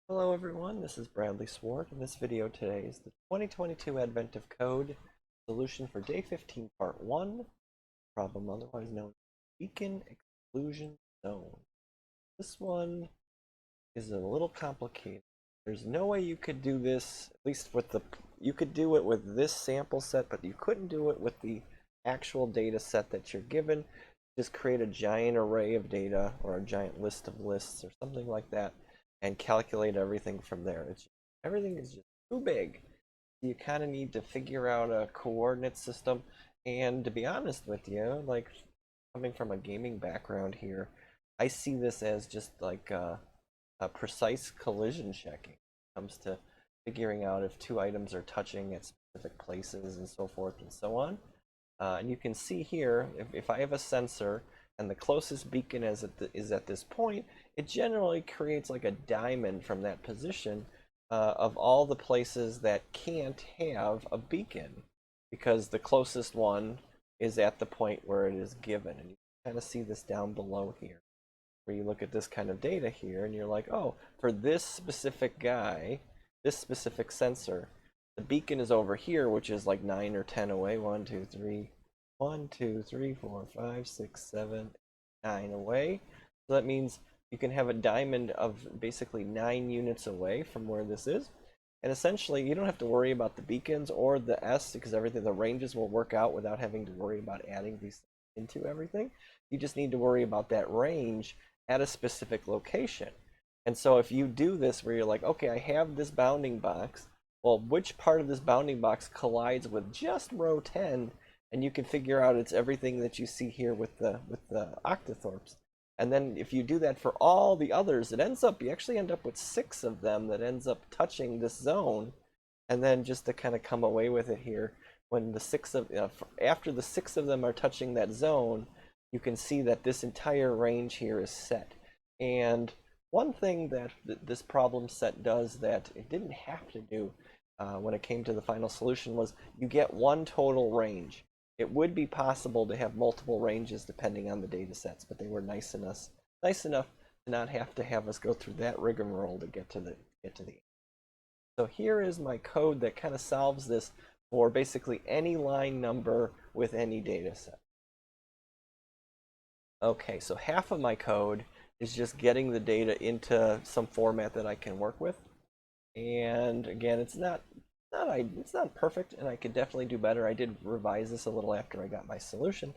Hello everyone, this is Bradley Sward, and this video today is the 2022 Advent of Code solution for Day 15, Part 1, problem otherwise known as Beacon Exclusion Zone. This one is a little complicated. There's no way you could do this, at least you could do it with this sample set, but you couldn't do it with the actual data set that you're given. Just create a giant array of data or a giant list of lists or something like that and calculate everything from there. Everything is just too big. You kind of need to figure out a coordinate system. And to be honest with you, like coming from a gaming background here, I see this as just like a precise collision checking. When it comes to figuring out if two items are touching at specific places and so forth and so on. And you can see here, if I have a sensor and the closest beacon is at this point, it generally creates like a diamond from that position of all the places that can't have a beacon because the closest one is at the point where it is given. And you kind of see this down below here, where you look at this kind of data here and you're like, oh, for this specific guy, this specific sensor, the beacon is over here, which is like 9 or 10 away. 1, 2, 3, 1, 2, 3, 4, 5, 6, 7, 9 away. So that means you can have a diamond of basically 9 units away from where this is. And essentially, you don't have to worry about the beacons or the S because the ranges will work out without having to worry about adding these into everything. You just need to worry about that range at a specific location. And so if you do this where you're like, okay, I have this bounding box, well, which part of this bounding box collides with just row 10? And you can figure out it's everything that you see here with the octothorpes. And then if you do that for all the others, you actually end up with 6 of them that ends up touching this zone. And then just to kind of come away with it here, when after the 6 of them are touching that zone, you can see that this entire range here is set. And one thing that this problem set does that it didn't have to do when it came to the final solution was you get one total range. It would be possible to have multiple ranges depending on the data sets, but they were nice enough to not have to have us go through that rigmarole to get to the So here is my code that kind of solves this for basically any line number with any data set. Okay, so half of my code is just getting the data into some format that I can work with. And again, it's not perfect, and I could definitely do better. I did revise this a little after I got my solution,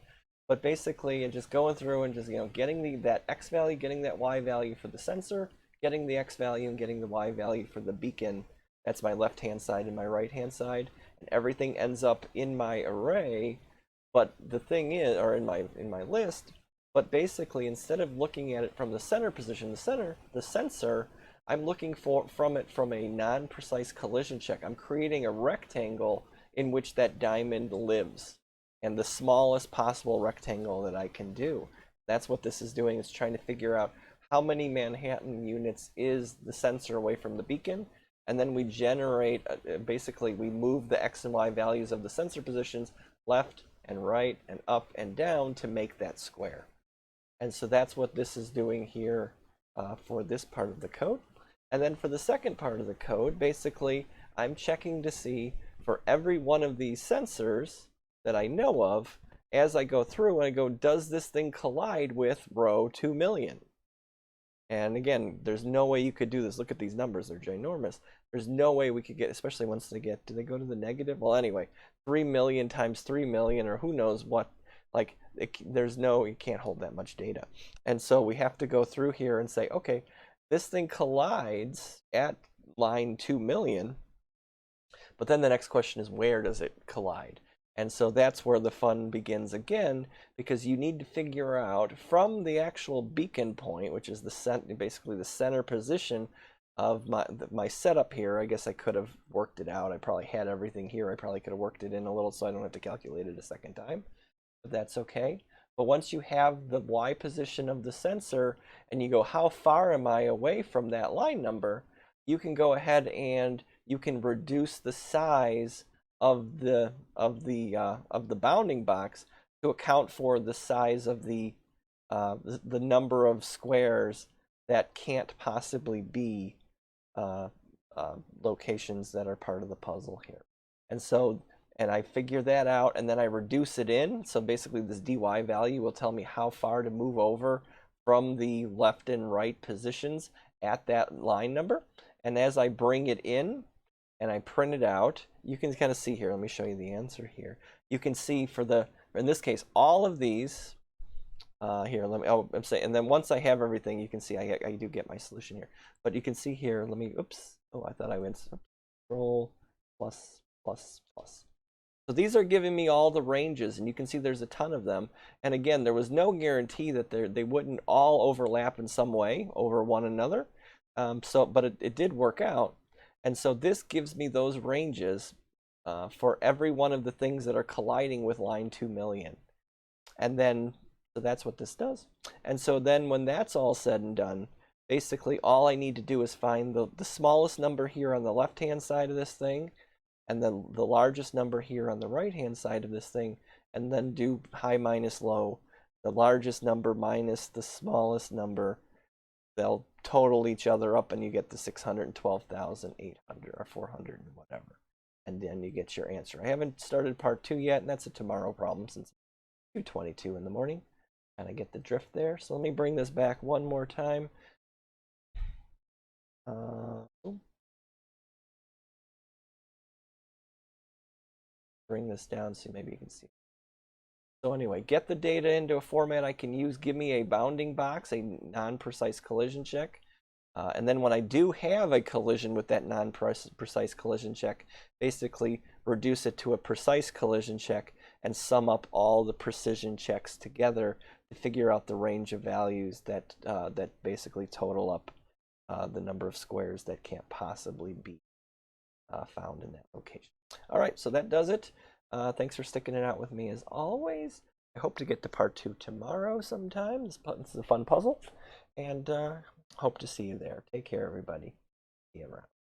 but basically, and just going through and just getting that X value, getting that Y value for the sensor, getting the X value, and getting the Y value for the beacon. That's my left-hand side and my right-hand side, and everything ends up in my array. But the thing is, or in my list. But basically, instead of looking at it from the center position, the sensor, I'm looking from a non-precise collision check. I'm creating a rectangle in which that diamond lives, and the smallest possible rectangle that I can do. That's what this is doing. It's trying to figure out how many Manhattan units is the sensor away from the beacon, and then we generate, basically we move the X and Y values of the sensor positions left and right and up and down to make that square. And so that's what this is doing here for this part of the code. And then for the second part of the code, basically, I'm checking to see for every one of these sensors that I know of, as I go through, and I go, does this thing collide with row 2 million? And again, there's no way you could do this. Look at these numbers, they're ginormous. There's no way we could get, especially once they get, do they go to the negative? Well, anyway, 3 million times 3 million, or who knows what, like, you can't hold that much data. And so we have to go through here and say, okay, this thing collides at line 2 million, but then the next question is, where does it collide? And so that's where the fun begins again, because you need to figure out from the actual beacon point, which is basically the center position of my setup here. I guess I could have worked it out. I probably had everything here. I probably could have worked it in a little so I don't have to calculate it a second time, but that's okay. But once you have the Y position of the sensor and you go, how far am I away from that line number, you can go ahead and you can reduce the size of the bounding box to account for the size of the number of squares that can't possibly be uh, locations that are part of the puzzle here. And so, and I figure that out, and then I reduce it in. So basically this dy value will tell me how far to move over from the left and right positions at that line number. And as I bring it in and I print it out, you can kind of see here. Let me show you the answer here. You can see for the, in this case, all of these, here, let me, oh, I'm saying, and then once I have everything, you can see I do get my solution here. But you can see here, let me, oops, oh, I thought I went control plus plus plus. So these are giving me all the ranges, and you can see there's a ton of them. And again, there was no guarantee that they wouldn't all overlap in some way over one another. But it did work out. And so this gives me those ranges for every one of the things that are colliding with line 2 million. And then, so that's what this does. And so then when that's all said and done, basically all I need to do is find the smallest number here on the left-hand side of this thing, and then the largest number here on the right-hand side of this thing, and then do high minus low, the largest number minus the smallest number. They'll total each other up, and you get the 612,800 or 400 and whatever. And then you get your answer. I haven't started part 2 yet, and that's a tomorrow problem since it's 2:22 in the morning. And I get the drift there. So let me bring this back one more time. Bring this down so maybe you can see. So anyway, get the data into a format I can use. Give me a bounding box, a non-precise collision check. And then when I do have a collision with that non-precise collision check, basically reduce it to a precise collision check and sum up all the precision checks together to figure out the range of values that basically total up the number of squares that can't possibly be found in that location. All right, so that does it. Thanks for sticking it out with me as always. I hope to get to part 2 tomorrow sometime. This is a fun puzzle, and hope to see you there. Take care, everybody. See you around.